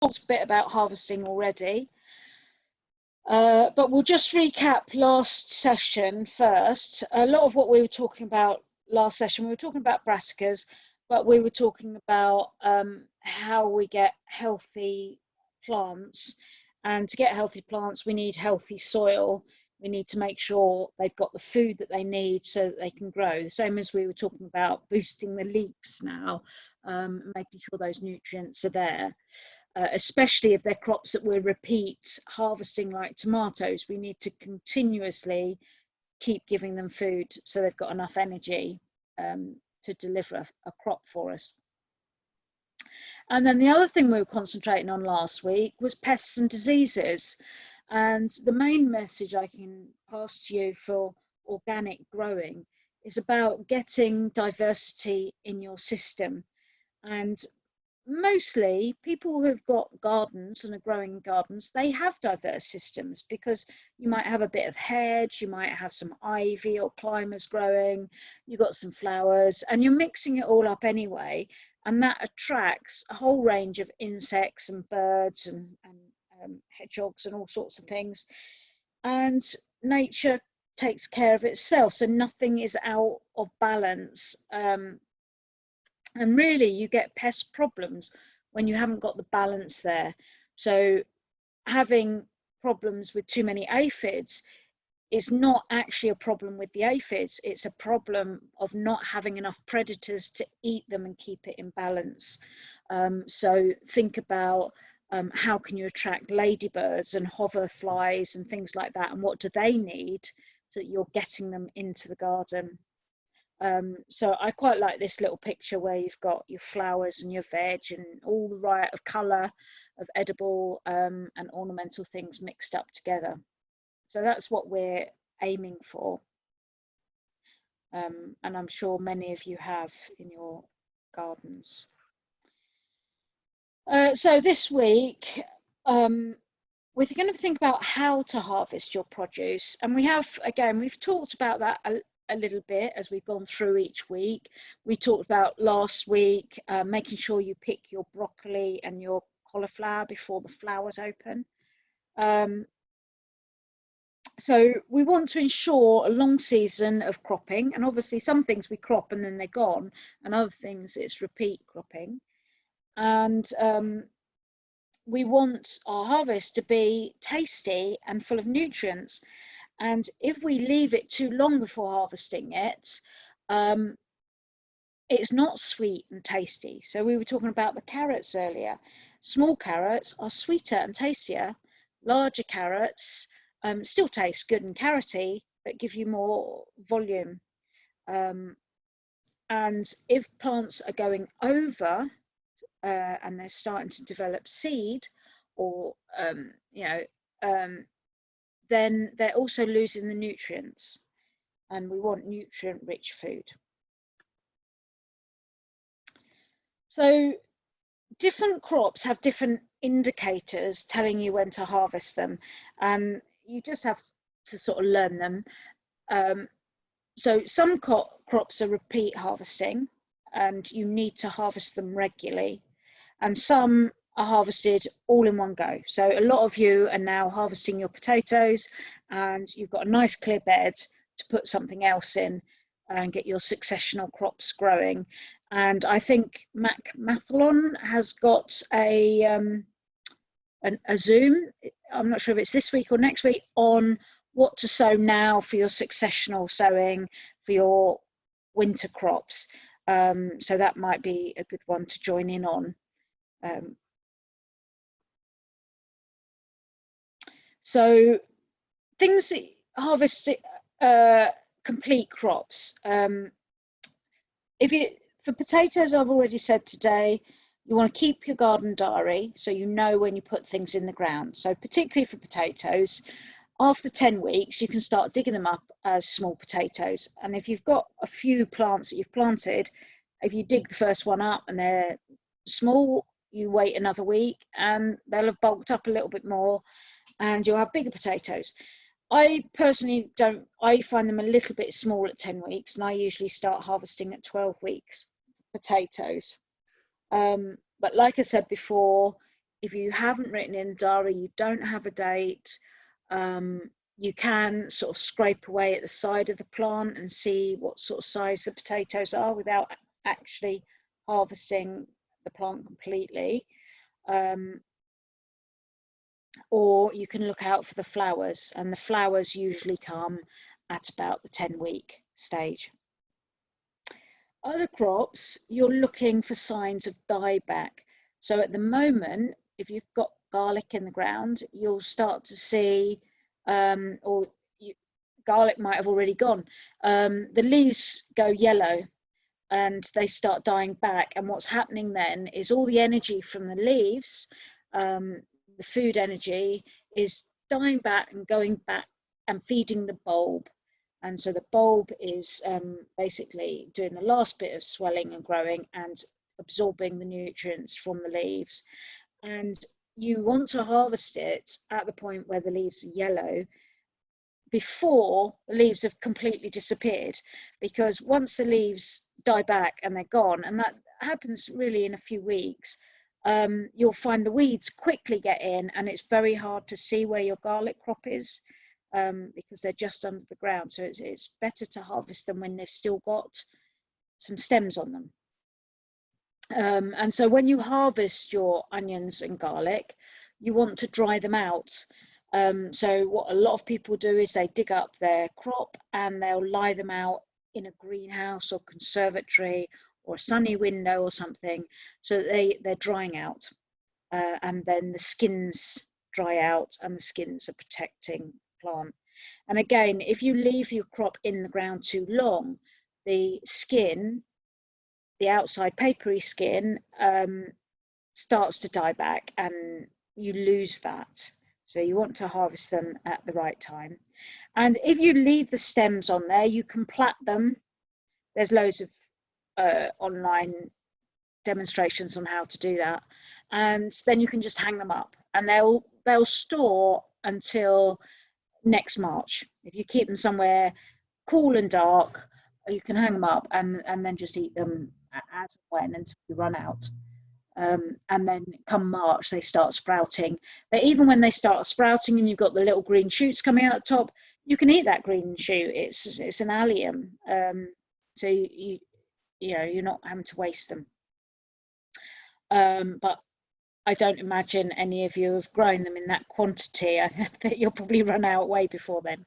talked a bit about harvesting already, but we'll just recap last session first. A lot of what we were talking about last session, we were talking about brassicas, but we were talking about how we get healthy plants. And to get healthy plants, we need healthy soil. We need to make sure they've got the food that they need so that they can grow. The same as we were talking about boosting the leeks now, making sure those nutrients are there. Especially if they're crops that we repeat harvesting, like tomatoes, we need to continuously keep giving them food so they've got enough energy to deliver a crop for us. And then the other thing we were concentrating on last week was pests and diseases. And the main message I can pass to you for organic growing is about getting diversity in your system. And mostly people who've got gardens and are growing gardens, they have diverse systems, because you might have a bit of hedge, you might have some ivy or climbers growing, you've got some flowers, and you're mixing it all up anyway, and that attracts a whole range of insects and birds and hedgehogs and all sorts of things, and nature takes care of itself, so nothing is out of balance. And really, you get pest problems when you haven't got the balance there. So having problems with too many aphids is not actually a problem with the aphids. It's a problem of not having enough predators to eat them and keep it in balance. So think about how can you attract ladybirds and hoverflies and things like that, and what do they need so that you're getting them into the garden. So I quite like this little picture where you've got your flowers and your veg and all the right of colour of edible and ornamental things mixed up together. So that's what we're aiming for. And I'm sure many of you have in your gardens. So this week, we're going to think about how to harvest your produce. And we have, again, we've talked about that a little bit as we've gone through each week. We talked about last week making sure you pick your broccoli and your cauliflower before the flowers open. So we want to ensure a long season of cropping, and obviously some things we crop and then they're gone, and other things it's repeat cropping. And we want our harvest to be tasty and full of nutrients. And if we leave it too long before harvesting it, it's not sweet and tasty. So we were talking about the carrots earlier. Small carrots are sweeter and tastier. Larger carrots still taste good and carroty, but give you more volume. And if plants are going over and they're starting to develop seed, or then they're also losing the nutrients, and we want nutrient-rich food. So different crops have different indicators telling you when to harvest them, and you just have to sort of learn them. So some crops are repeat harvesting, and you need to harvest them regularly, and some are harvested all in one go. So a lot of you are now harvesting your potatoes, and you've got a nice clear bed to put something else in and get your successional crops growing. And I think Mach has got a Zoom, I'm not sure if it's this week or next week, on what to sow now for your successional sowing for your winter crops. So that might be a good one to join in on. So things that harvest complete crops. For potatoes, I've already said today, you want to keep your garden diary so you know when you put things in the ground. So particularly for potatoes, after 10 weeks, you can start digging them up as small potatoes. And if you've got a few plants that you've planted, if you dig the first one up and they're small, you wait another week and they'll have bulked up a little bit more and you'll have bigger potatoes. I personally don't, I find them a little bit small at 10 weeks, and I usually start harvesting at 12 weeks potatoes. But like I said before, if you haven't written in the diary, you don't have a date, you can sort of scrape away at the side of the plant and see what sort of size the potatoes are without actually harvesting the plant completely. Or you can look out for the flowers, and the flowers usually come at about the 10-week stage. Other crops, you're looking for signs of dieback. So at the moment, if you've got garlic in the ground, you'll start to see, garlic might have already gone. The leaves go yellow and they start dying back. And what's happening then is all the energy from the leaves, the food energy, is dying back and going back and feeding the bulb. And so the bulb is basically doing the last bit of swelling and growing and absorbing the nutrients from the leaves. And you want to harvest it at the point where the leaves are yellow, before the leaves have completely disappeared, because once the leaves die back and they're gone, and that happens really in a few weeks, you'll find the weeds quickly get in, and it's very hard to see where your garlic crop is, because they're just under the ground. So it's better to harvest them when they've still got some stems on them. And so when you harvest your onions and garlic, you want to dry them out. So what a lot of people do is they dig up their crop and they'll lie them out in a greenhouse or conservatory or a sunny window or something, so that they're drying out, and then the skins dry out and the skins are protecting the plant. And again, if you leave your crop in the ground too long, the skin, the outside papery skin, starts to die back and you lose that. So you want to harvest them at the right time. And if you leave the stems on there, you can plait them. There's loads of online demonstrations on how to do that. And then you can just hang them up, and they'll store until next March. If you keep them somewhere cool and dark, you can hang them up and then just eat them as and when until you run out. And then come March, they start sprouting. But even when they start sprouting and you've got the little green shoots coming out the top, you can eat that green shoot. It's an allium. So you're not having to waste them. But I don't imagine any of you have grown them in that quantity. I think you'll probably run out way before then.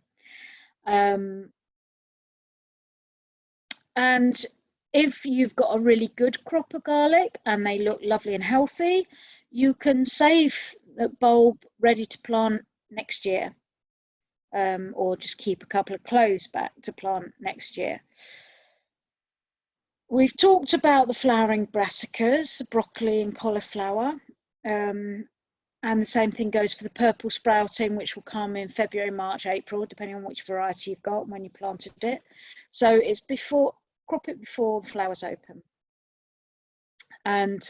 And if you've got a really good crop of garlic and they look lovely and healthy, you can save the bulb ready to plant next year, or just keep a couple of cloves back to plant next year. We've talked about the flowering brassicas, broccoli and cauliflower, and the same thing goes for the purple sprouting, which will come in February, March, April, depending on which variety you've got and when you planted it. So it's crop it before the flowers open. And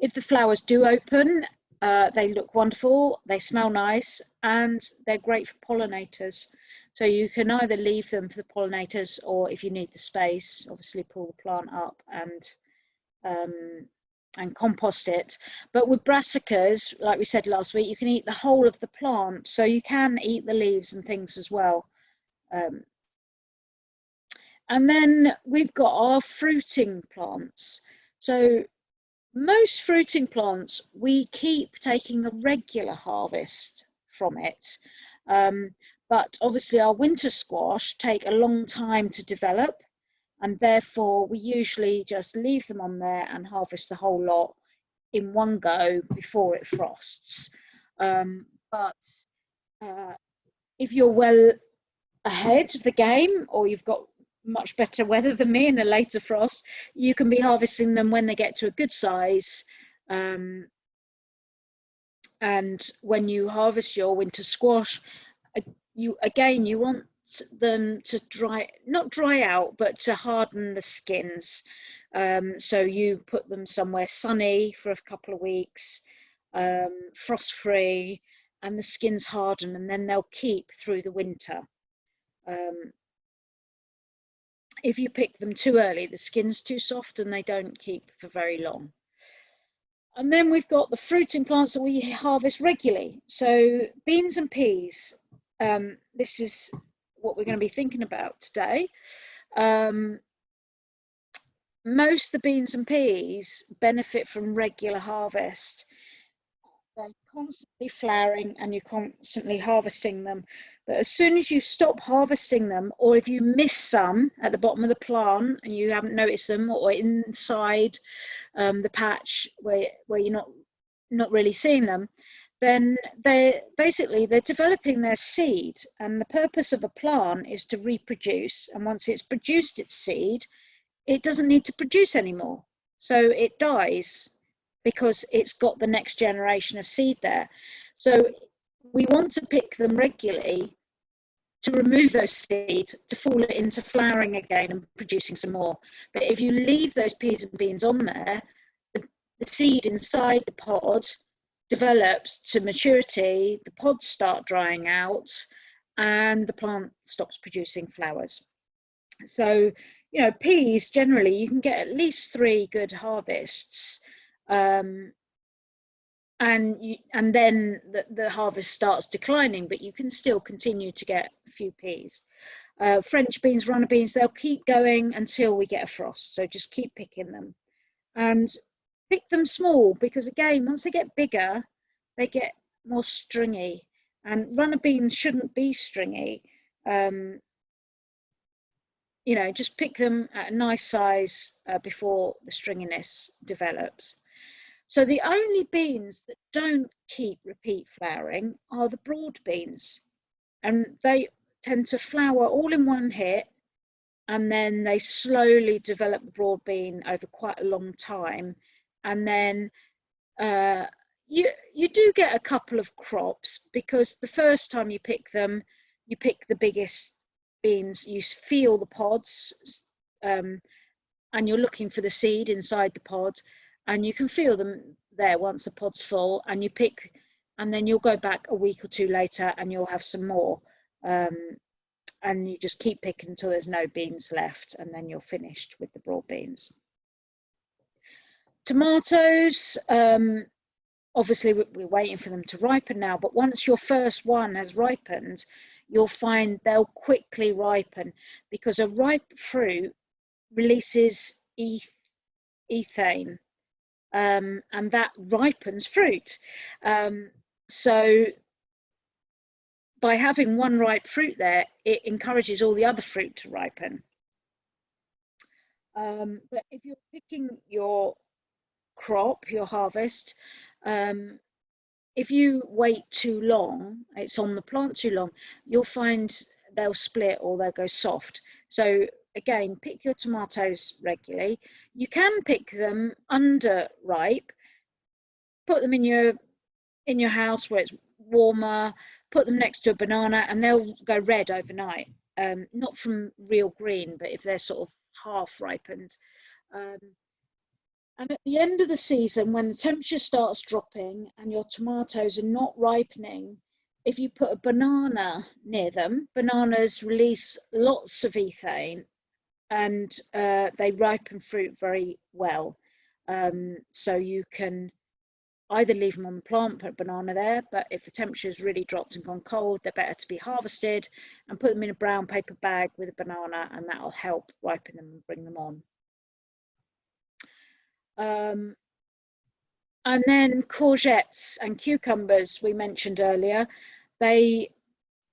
if the flowers do open, they look wonderful, they smell nice, and they're great for pollinators. So you can either leave them for the pollinators, or if you need the space, obviously pull the plant up and compost it. But with brassicas, like we said last week, you can eat the whole of the plant, so you can eat the leaves and things as well. And then we've got our fruiting plants. So most fruiting plants, we keep taking a regular harvest from it. But obviously our winter squash take a long time to develop, and therefore we usually just leave them on there and harvest the whole lot in one go before it frosts. But if you're well ahead of the game, or you've got much better weather than me and a later frost, you can be harvesting them when they get to a good size. And when you harvest your winter squash, you want them to not dry out, but to harden the skins. So you put them somewhere sunny for a couple of weeks, frost free, and the skins harden, and then they'll keep through the winter. If you pick them too early, the skin's too soft and they don't keep for very long. And then we've got the fruiting plants that we harvest regularly. So beans and peas, this is what we're going to be thinking about today. Most of the beans and peas benefit from regular harvest. They're constantly flowering and you're constantly harvesting them. But as soon as you stop harvesting them, or if you miss some at the bottom of the plant and you haven't noticed them, or inside the patch where you're not really seeing them, then they're developing their seed. And the purpose of a plant is to reproduce. And once it's produced its seed, it doesn't need to produce anymore. So it dies because it's got the next generation of seed there. So we want to pick them regularly to remove those seeds, to fall into flowering again and producing some more. But if you leave those peas and beans on there, the seed inside the pod develops to maturity, the pods start drying out, and the plant stops producing flowers. So, you know, peas, generally, you can get at least 3 good harvests. And then the harvest starts declining, but you can still continue to get a few peas. French beans, runner beans, they'll keep going until we get a frost. So just keep picking them. And pick them small, because again, once they get bigger, they get more stringy. And runner beans shouldn't be stringy. You know, just pick them at a nice size before the stringiness develops. So the only beans that don't keep repeat flowering are the broad beans, and they tend to flower all in one hit, and then they slowly develop the broad bean over quite a long time. And then you do get a couple of crops, because the first time you pick them, you pick the biggest beans, you feel the pods, and you're looking for the seed inside the pod, and you can feel them there once the pod's full, and you pick, and then you'll go back a week or 2 later and you'll have some more, and you just keep picking until there's no beans left, and then you're finished with the broad beans. Tomatoes, obviously we're waiting for them to ripen now, but once your first one has ripened, you'll find they'll quickly ripen, because a ripe fruit releases ethane, and that ripens fruit. So by having one ripe fruit there, it encourages all the other fruit to ripen. But if you're picking your crop, your harvest, if you wait too long, it's on the plant too long, you'll find they'll split or they'll go soft. So again, pick your tomatoes regularly. You can pick them under ripe, put them in your house where it's warmer, put them next to a banana, and they'll go red overnight. Not from real green, but if they're sort of half ripened. And at the end of the season, when the temperature starts dropping and your tomatoes are not ripening, if you put a banana near them, bananas release lots of ethane, and they ripen fruit very well. So you can either leave them on the plant, put a banana there, but if the temperature has really dropped and gone cold, they're better to be harvested, and put them in a brown paper bag with a banana, and that'll help ripen them and bring them on. And then courgettes and cucumbers, we mentioned earlier, they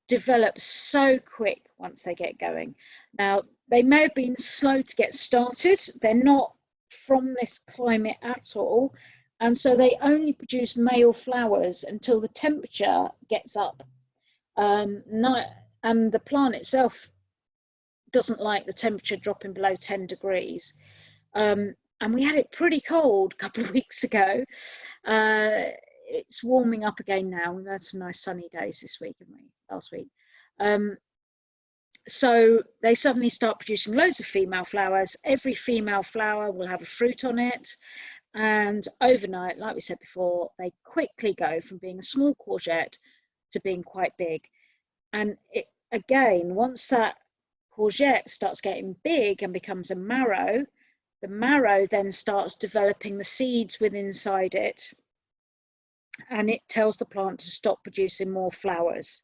develop so quick once they get going. Now, they may have been slow to get started. They're not from this climate at all. And so they only produce male flowers until the temperature gets up. And the plant itself doesn't like the temperature dropping below 10 degrees. And we had it pretty cold a couple of weeks ago. It's warming up again now. We've had some nice sunny days this week, haven't we? Last week. So they suddenly start producing loads of female flowers. Every female flower will have a fruit on it. And overnight, like we said before, they quickly go from being a small courgette to being quite big. And it, again, once that courgette starts getting big and becomes a marrow, The marrow then starts developing the seeds within inside it, and it tells the plant to stop producing more flowers,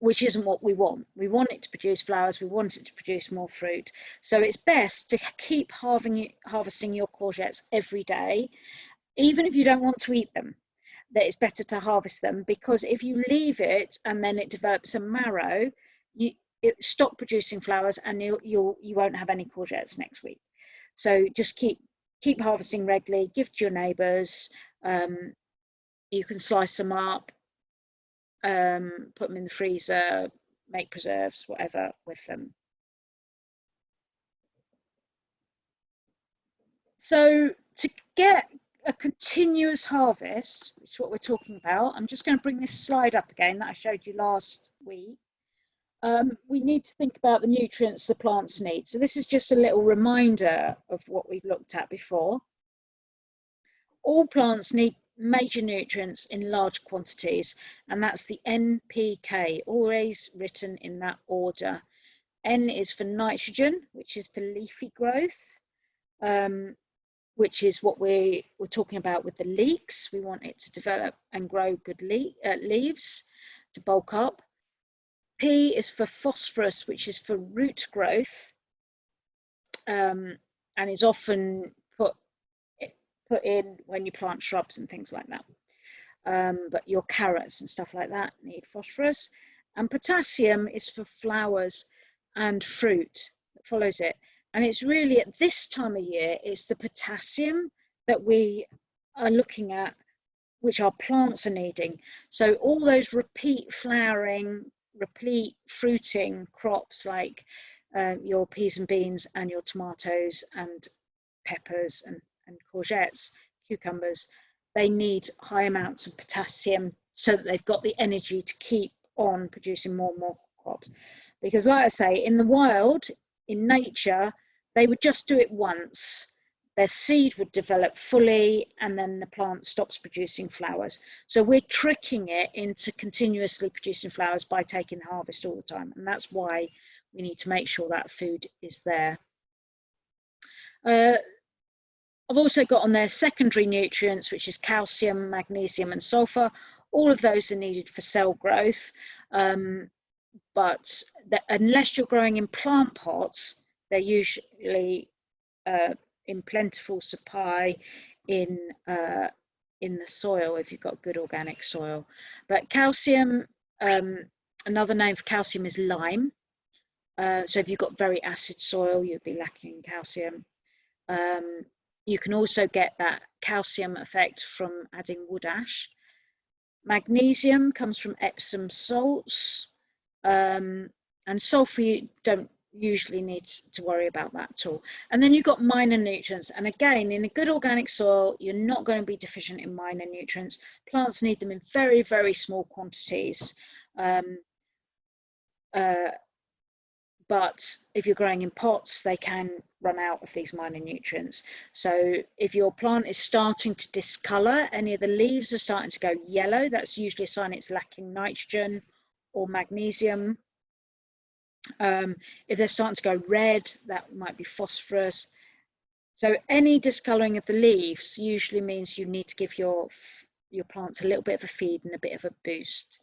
which isn't what we want. We want it to produce flowers, we want it to produce more fruit. So it's best to keep harvesting your courgettes every day, even if you don't want to eat them. That it's better to harvest them, because if you leave it and then it develops a marrow, it stop producing flowers, and you won't have any courgettes next week. So just keep harvesting regularly. Give to your neighbours. You can slice them up, put them in the freezer, make preserves, whatever with them. So to get a continuous harvest, which is what we're talking about, I'm just going to bring this slide up again that I showed you last week. We need to think about the nutrients the plants need. So this is just a little reminder of what we've looked at before. All plants need major nutrients in large quantities, and that's the NPK, always written in that order. N is for nitrogen, which is for leafy growth, which is what we're talking about with the leeks. We want it to develop and grow good leaves to bulk up. P is for phosphorus, which is for root growth, and is often put in when you plant shrubs and things like that. But your carrots and stuff like that need phosphorus. And potassium is for flowers and fruit that follows it. And it's really at this time of year, it's the potassium that we are looking at, which our plants are needing. So all those repeat flowering, repeat fruiting crops like your peas and beans and your tomatoes and peppers and courgettes, cucumbers, they need high amounts of potassium so that they've got the energy to keep on producing more and more crops. Because like I say, in the wild, in nature, they would just do it once. Their seed would develop fully, and then the plant stops producing flowers. So we're tricking it into continuously producing flowers by taking harvest all the time. And that's why we need to make sure that food is there. I've also got on there secondary nutrients, which is calcium, magnesium, and sulfur. All of those are needed for cell growth. But unless you're growing in plant pots, they're usually in plentiful supply in the soil if you've got good organic soil. But calcium, another name for calcium is lime. So if you've got very acid soil, you'd be lacking in calcium. You can also get that calcium effect from adding wood ash. Magnesium comes from Epsom salts, and sulfur you don't usually need to worry about that at all. And then you've got minor nutrients, and again, in a good organic soil, you're not going to be deficient in minor nutrients. Plants need them in very, very small quantities. But if you're growing in pots, they can run out of these minor nutrients. So if your plant is starting to discolor, any of the leaves are starting to go yellow, that's usually a sign it's lacking nitrogen or magnesium. If they're starting to go red, that might be phosphorus. So any discoloring of the leaves usually means you need to give your plants a little bit of a feed and a bit of a boost.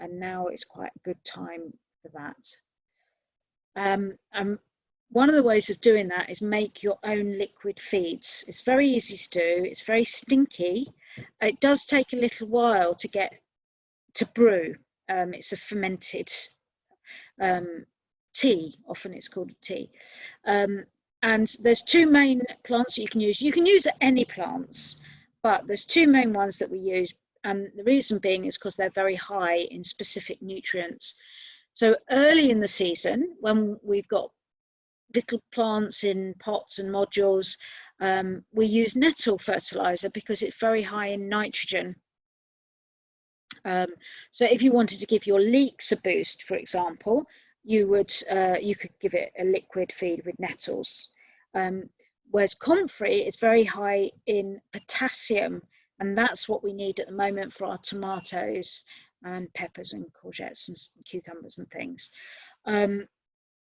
And now it's quite a good time for that. And one of the ways of doing that is make your own liquid feeds. It's very easy to do. It's very stinky. It does take a little while to get to brew. It's a fermented tea. Often it's called a tea. And there's two main plants that you can use. You can use any plants, but there's two main ones that we use. And the reason being is because they're very high in specific nutrients. So early in the season, when we've got little plants in pots and modules, we use nettle fertilizer because it's very high in nitrogen. So if you wanted to give your leeks a boost, for example, you could give it a liquid feed with nettles. Whereas comfrey is very high in potassium, and that's what we need at the moment for our tomatoes and peppers and courgettes and cucumbers and things.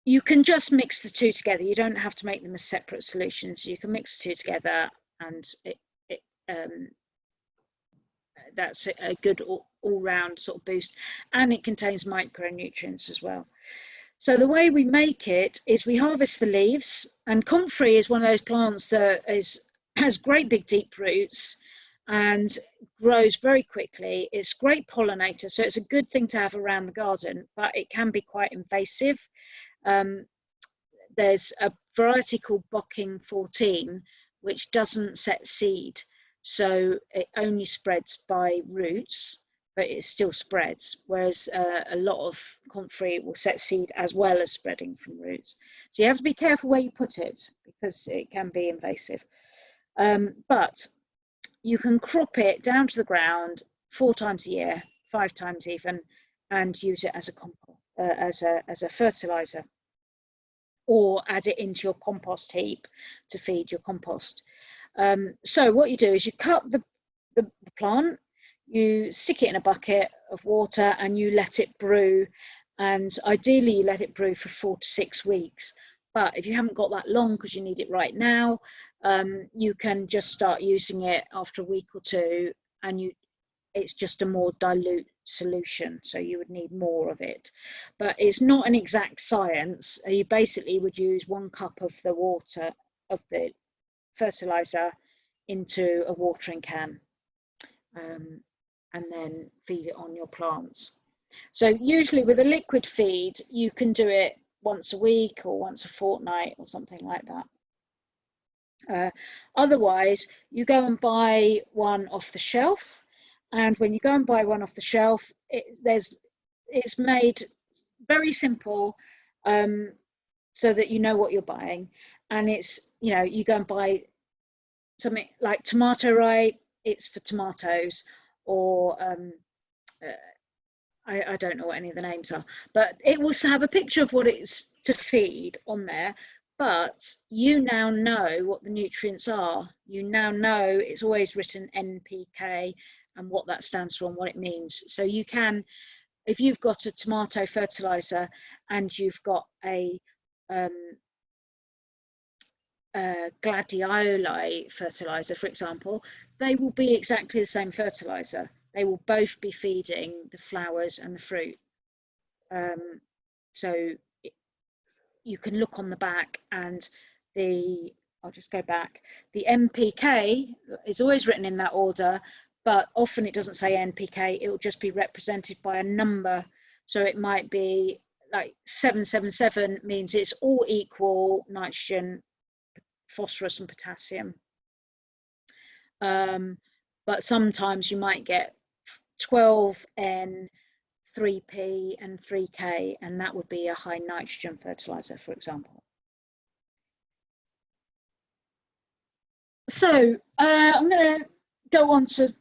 you can just mix the two together. You don't have to make them as separate solutions. You can mix the two together, and that's a good all-round sort of boost. And it contains micronutrients as well. So the way we make it is we harvest the leaves, and comfrey is one of those plants that has great big deep roots and grows very quickly. It's a great pollinator, so it's a good thing to have around the garden, but it can be quite invasive. There's a variety called Bocking 14, which doesn't set seed, so it only spreads by roots, but it still spreads, whereas a lot of comfrey will set seed as well as spreading from roots. So you have to be careful where you put it, because it can be invasive. But you can crop it down to the ground 4 times a year, 5 times even, and use it as a compost, as a fertilizer, or add it into your compost heap to feed your compost. So what you do is you cut the plant, you stick it in a bucket of water, and you let it brew. And ideally you let it brew for 4 to 6 weeks. But if you haven't got that long because you need it right now, you can just start using it after a week or two, and it's just a more dilute solution, so you would need more of it. But it's not an exact science. You basically would use 1 cup of the water, of the fertilizer, into a watering can, and then feed it on your plants. So usually with a liquid feed, you can do it once a week or once a fortnight or something like that. Otherwise, you go and buy one off the shelf, and when you go and buy one off the shelf, it's made very simple, so that you know what you're buying. And it's, you go and buy something like tomato rye, it's for tomatoes, or I don't know what any of the names are, but it will have a picture of what it's to feed on there. But you now know what the nutrients are. You now know it's always written NPK and what that stands for and what it means. So you can, if you've got a tomato fertilizer and you've got a gladioli fertilizer, for example, they will be exactly the same fertilizer. They will both be feeding the flowers and the fruit. So you can look on the back, and I'll just go back. The NPK is always written in that order, but often it doesn't say NPK. It will just be represented by a number. So it might be like 777 means it's all equal nitrogen, phosphorus and potassium. But sometimes you might get 12N, 3P and 3K, and that would be a high nitrogen fertilizer, for example. So I'm going to go on to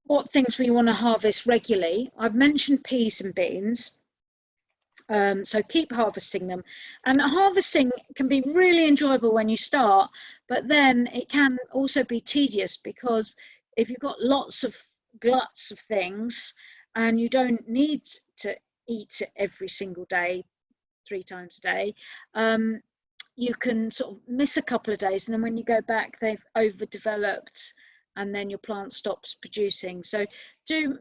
what things we want to harvest regularly. I've mentioned peas and beans. So keep harvesting them, and harvesting can be really enjoyable when you start, but then it can also be tedious, because if you've got lots of gluts of things and you don't need to eat every single day, 3 times a day, you can sort of miss a couple of days, and then when you go back they've overdeveloped, and then your plant stops producing. So do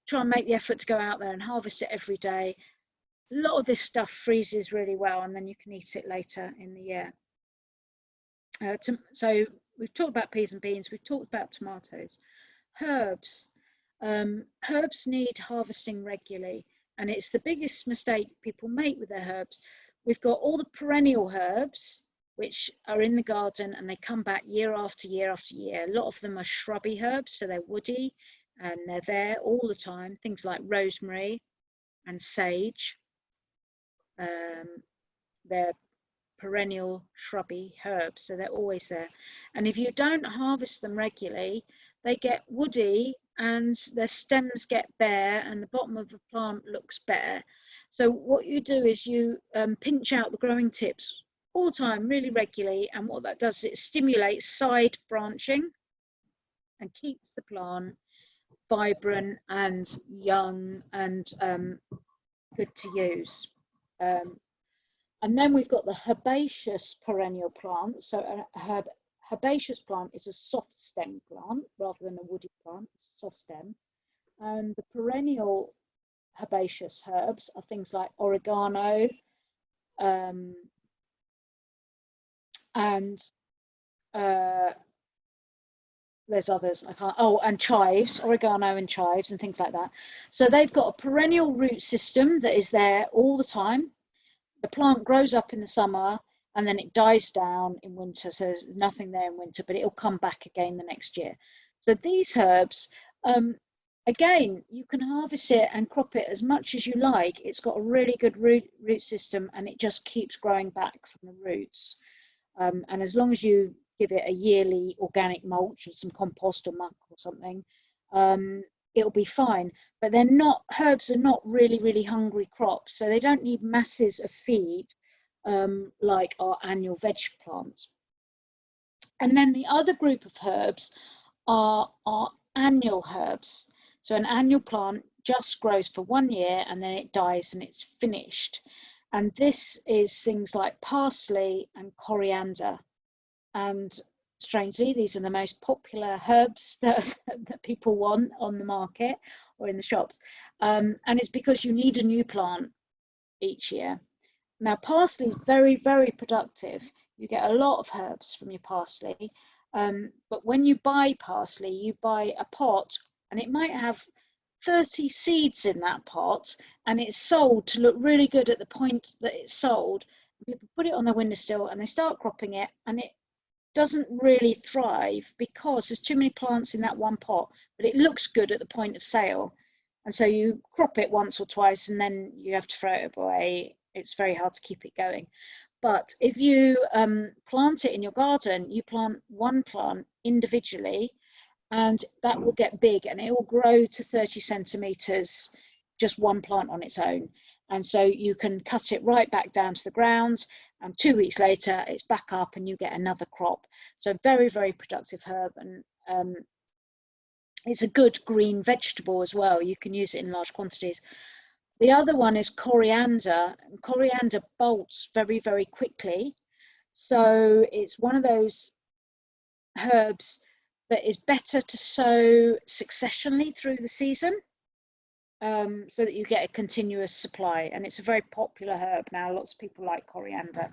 try and make the effort to go out there and harvest it every day. A lot of this stuff freezes really well, and then you can eat it later in the year. So we've talked about peas and beans, we've talked about tomatoes. Herbs. Herbs need harvesting regularly, and it's the biggest mistake people make with their herbs. We've got all the perennial herbs, which are in the garden, and they come back year after year after year. A lot of them are shrubby herbs, so they're woody, and they're there all the time. Things like rosemary and sage. They're perennial shrubby herbs, so they're always there. And if you don't harvest them regularly, they get woody and their stems get bare and the bottom of the plant looks bare. So what you do is you pinch out the growing tips all the time, really regularly, and what that does is it stimulates side branching and keeps the plant vibrant and young and good to use. And then we've got the herbaceous perennial plant. So a herbaceous plant is a soft stem plant rather than a woody plant, it's soft stem. And the perennial herbaceous herbs are things like oregano, and there's others I can't, and chives, oregano and chives and things like that. So they've got a perennial root system that is there all the time. The plant grows up in the summer and then it dies down in winter, so there's nothing there in winter, but it'll come back again the next year. So these herbs, again, you can harvest it and crop it as much as you like. It's got a really good root system and it just keeps growing back from the roots. And as long as you give it a yearly organic mulch or some compost or muck or something, it'll be fine. But they're not, herbs are not really hungry crops, so they don't need masses of feed like our annual veg plants. And then the other group of herbs are annual herbs. So an annual plant just grows for 1 year and then it dies and it's finished. And this is things like parsley and coriander. And strangely, these are the most popular herbs that people want on the market or in the shops. And it's because you need a new plant each year. Now, parsley is very productive. You get a lot of herbs from your parsley. But when you buy parsley, you buy a pot and it might have 30 seeds in that pot, and it's sold to look really good at the point that it's sold. People put it on their windowsill and they start cropping it, and it doesn't really thrive because there's too many plants in that one pot, but it looks good at the point of sale. And so you crop it once or twice and then you have to throw it away. It's very hard to keep it going. But if you plant it in your garden, you plant one plant individually, and that will get big and it will grow to 30 centimeters, just one plant on its own. And so you can cut it right back down to the ground, and 2 weeks later it's back up and you get another crop. So very productive herb, and it's a good green vegetable as well. You can use it in large quantities. The other one is coriander. Coriander bolts very quickly, so it's one of those herbs that is better to sow successionally through the season, so that you get a continuous supply. And it's a very popular herb now. Lots of people like coriander,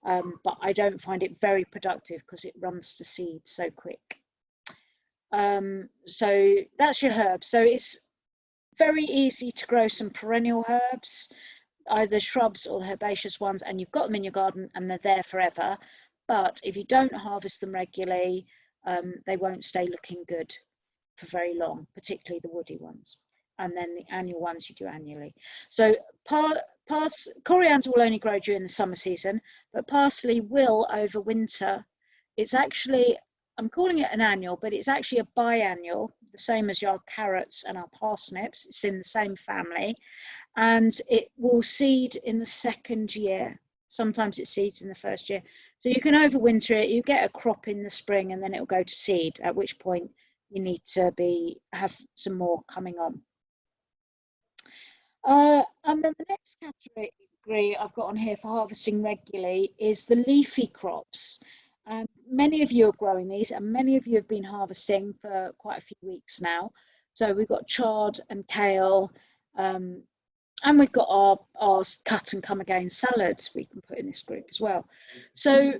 but I don't find it very productive because it runs to seed so quick. So that's your herb. So it's very easy to grow some perennial herbs, either shrubs or the herbaceous ones, and you've got them in your garden and they're there forever. But if you don't harvest them regularly, they won't stay looking good for very long, particularly the woody ones. And then the annual ones you do annually. So coriander will only grow during the summer season, but parsley will overwinter. It's actually, I'm calling it an annual, but it's actually a biannual, the same as your carrots and our parsnips. It's in the same family, and it will seed in the second year. Sometimes it seeds in the first year. So you can overwinter it, you get a crop in the spring, and then it'll go to seed, at which point you need to have some more coming on. And then the next category I've got on here for harvesting regularly is the leafy crops. And many of you are growing these, and many of you have been harvesting for quite a few weeks now. So we've got chard and kale, and we've got our cut and come again salads we can put in this group as well. So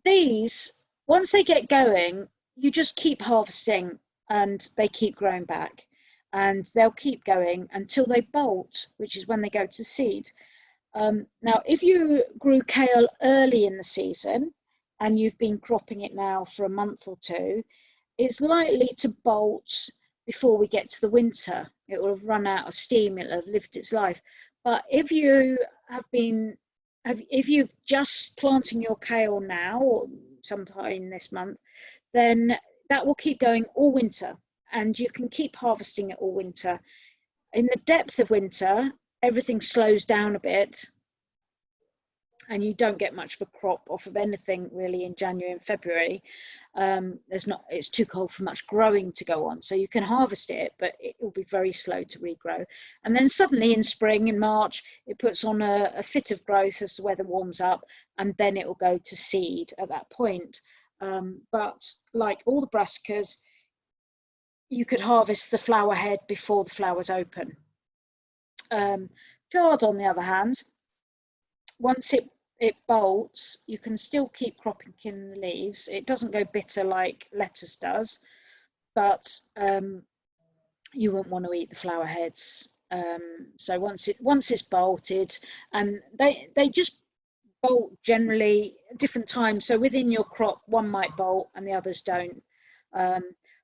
these, once they get going, you just keep harvesting and they keep growing back, and they'll keep going until they bolt, which is when they go to seed. Now, if you grew kale early in the season and you've been cropping it now for a month or two, it's likely to bolt before we get to the winter. It will have run out of steam, it'll have lived its life. But if you if you've just planting your kale now or sometime this month, then that will keep going all winter, and you can keep harvesting it all winter. In the depth of winter, everything slows down a bit, and you don't get much of a crop off of anything really in January and February. It's too cold for much growing to go on. So you can harvest it, but it will be very slow to regrow. And then suddenly in spring, in March, it puts on a fit of growth as the weather warms up, and then it will go to seed at that point. But like all the brassicas, you could harvest the flower head before the flowers open. Chard, on the other hand, once it bolts, you can still keep cropping in the leaves. It doesn't go bitter like lettuce does, but you won't want to eat the flower heads. So once it's bolted, and they just bolt generally at different times. So within your crop, one might bolt and the others don't.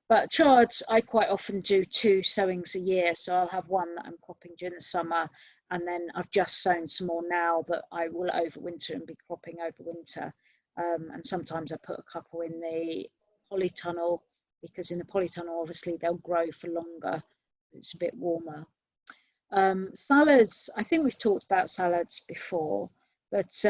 But chards, I quite often do 2 sowings a year. So I'll have one that I'm cropping during the summer, and then I've just sown some more now that I will overwinter and be cropping over winter. And sometimes I put a couple in the polytunnel, because in the polytunnel, obviously, they'll grow for longer. It's a bit warmer. Salads, I think we've talked about salads before, but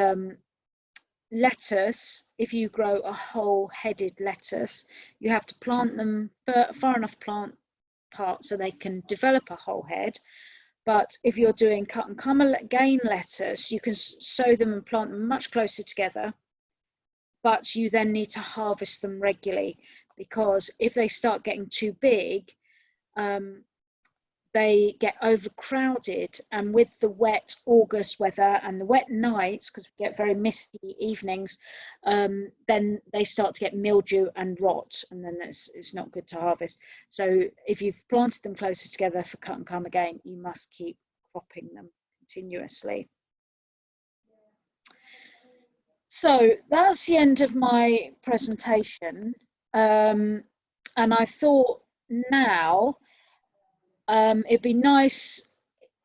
lettuce, if you grow a whole-headed lettuce, you have to plant them far enough apart so they can develop a whole head. But if you're doing cut and come again lettuce, you can sow them and plant them much closer together, but you then need to harvest them regularly, because if they start getting too big, they get overcrowded, and with the wet August weather and the wet nights, because we get very misty evenings, then they start to get mildew and rot, and then it's not good to harvest. So if you've planted them closer together for cut and come again, you must keep cropping them continuously. So that's the end of my presentation, and I thought now it'd be nice.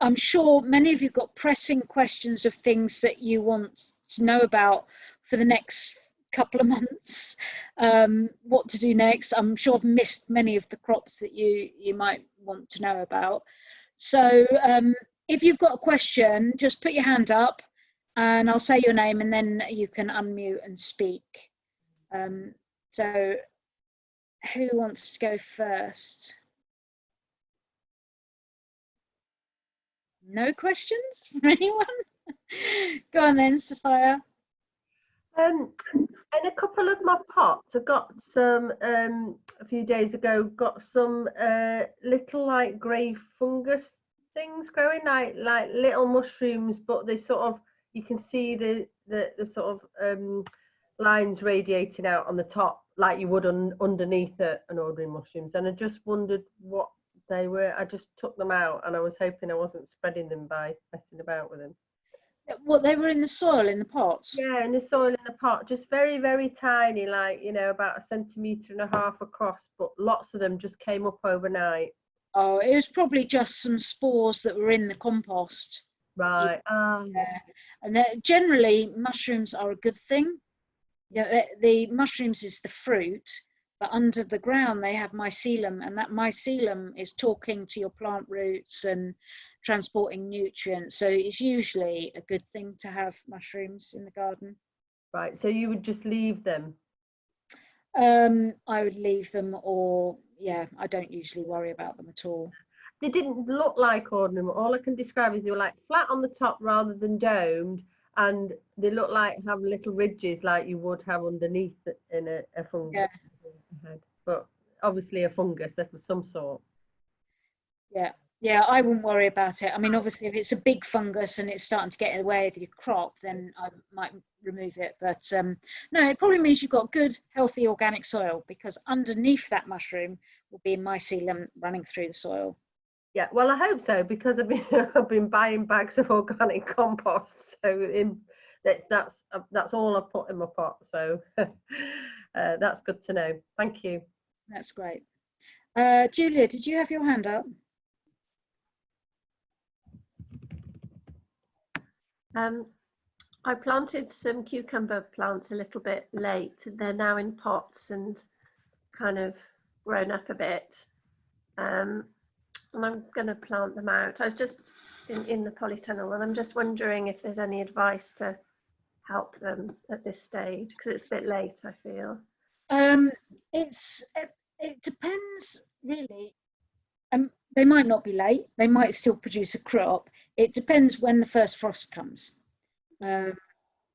I'm sure many of you got pressing questions of things that you want to know about for the next couple of months, what to do next. I'm sure I've missed many of the crops that you might want to know about. So if you've got a question, just put your hand up and I'll say your name, and then you can unmute and speak. So who wants to go first? No questions from anyone? Go on then, Sophia. In a couple of my pots, I got some a few days ago. Got some little like grey fungus things growing, like little mushrooms, but they sort of, you can see the sort of lines radiating out on the top, like you would underneath an ordinary mushrooms. And I just wondered what they were. I just took them out, and I was hoping I wasn't spreading them by messing about with them. What, they were in the soil, in the pots? Yeah, in the soil in the pot, just very, very tiny, like, you know, about 1.5 centimetres across, but lots of them just came up overnight. Oh, it was probably just some spores that were in the compost. Right. Yeah. And generally, mushrooms are a good thing. Yeah, the mushrooms is the fruit, but under the ground they have mycelium, and that mycelium is talking to your plant roots and transporting nutrients. So it's usually a good thing to have mushrooms in the garden. Right. So you would just leave them? I would leave them, or yeah, I don't usually worry about them at all. They didn't look like ordinary. All I can describe is they were like flat on the top rather than domed, and they look like have little ridges like you would have underneath in a fungus. Yeah. But obviously a fungus of some sort. Yeah, I wouldn't worry about it. I mean, obviously, if it's a big fungus and it's starting to get in the way of your crop, then I might remove it. But no, it probably means you've got good, healthy organic soil, because underneath that mushroom will be mycelium running through the soil. Yeah, well, I hope so, because I've been buying bags of organic compost. So that's all I put in my pot. So that's good to know. Thank you. That's great. Julia, did you have your hand up? I planted some cucumber plants a little bit late. They're now in pots and kind of grown up a bit. And I'm going to plant them out. I was just in the polytunnel, and I'm just wondering if there's any advice to help them at this stage? Because it's a bit late, I feel. It depends really. They might not be late. They might still produce a crop. It depends when the first frost comes. You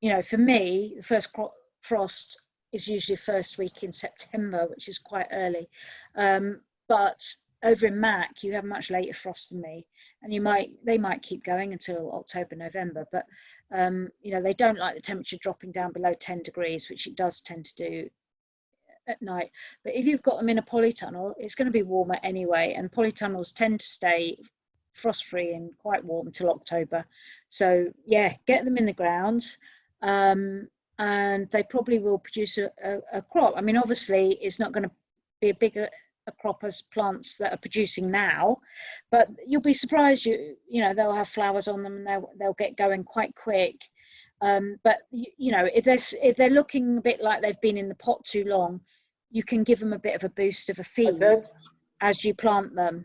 know, for me, the first frost is usually first week in September, which is quite early. But over in Mach, you have much later frost than me, and they might keep going until October, November. But you know, they don't like the temperature dropping down below 10 degrees, which it does tend to do at night. But if you've got them in a polytunnel, it's going to be warmer anyway, and polytunnels tend to stay frost free and quite warm until October. So yeah, get them in the ground, and they probably will produce a crop. I mean, obviously it's not going to be a bigger a crop as plants that are producing now, but you'll be surprised. You know, they'll have flowers on them and they'll get going quite quick. But you know, if they're looking a bit like they've been in the pot too long, you can give them a bit of a boost of a feed as you plant them.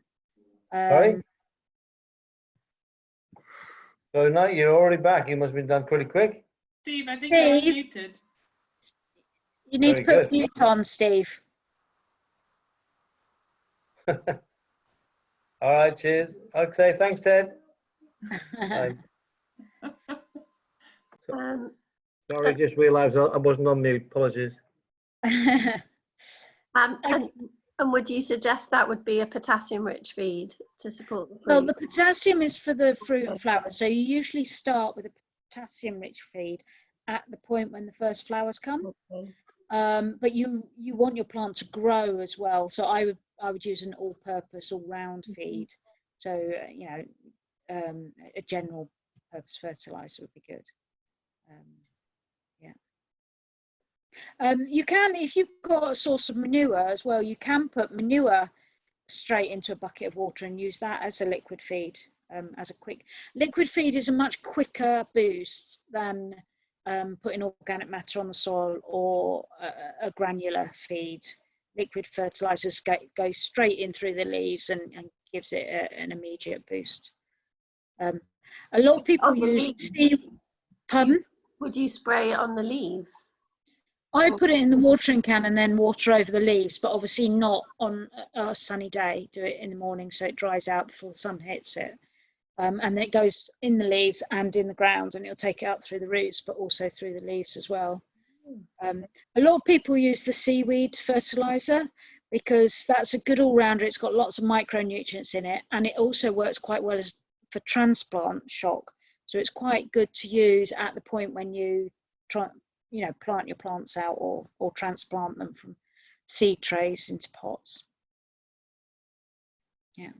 Sorry? So now you're already back. You must have been done pretty quick. Steve, I think you're muted. You need to put mute on, Steve. All right, cheers. Okay, thanks, Ted. Sorry, just realised I wasn't on mute. Apologies. And would you suggest that would be a potassium-rich feed to support the fruit? Well, the potassium is for the fruit and flower. So you usually start with a potassium-rich feed at the point when the first flowers come. Okay. But you want your plant to grow as well. So I would use an all-purpose, all-round feed. So you know, a general purpose fertilizer would be good. You can, if you've got a source of manure as well, you can put manure straight into a bucket of water and use that as a liquid feed. As a quick liquid feed is a much quicker boost than putting organic matter on the soil or a granular feed. Liquid fertilizers go straight in through the leaves and gives it an immediate boost. A lot of people use pardon? Would you spray it on the leaves? I put it in the watering can and then water over the leaves, but obviously not on a sunny day. Do it in the morning so it dries out before the sun hits it. And then it goes in the leaves and in the ground, and it'll take it up through the roots, but also through the leaves as well. A lot of people use the seaweed fertilizer because that's a good all-rounder. It's got lots of micronutrients in it, and it also works quite well for transplant shock. So it's quite good to use at the point when you plant your plants out or transplant them from seed trays into pots. Yeah.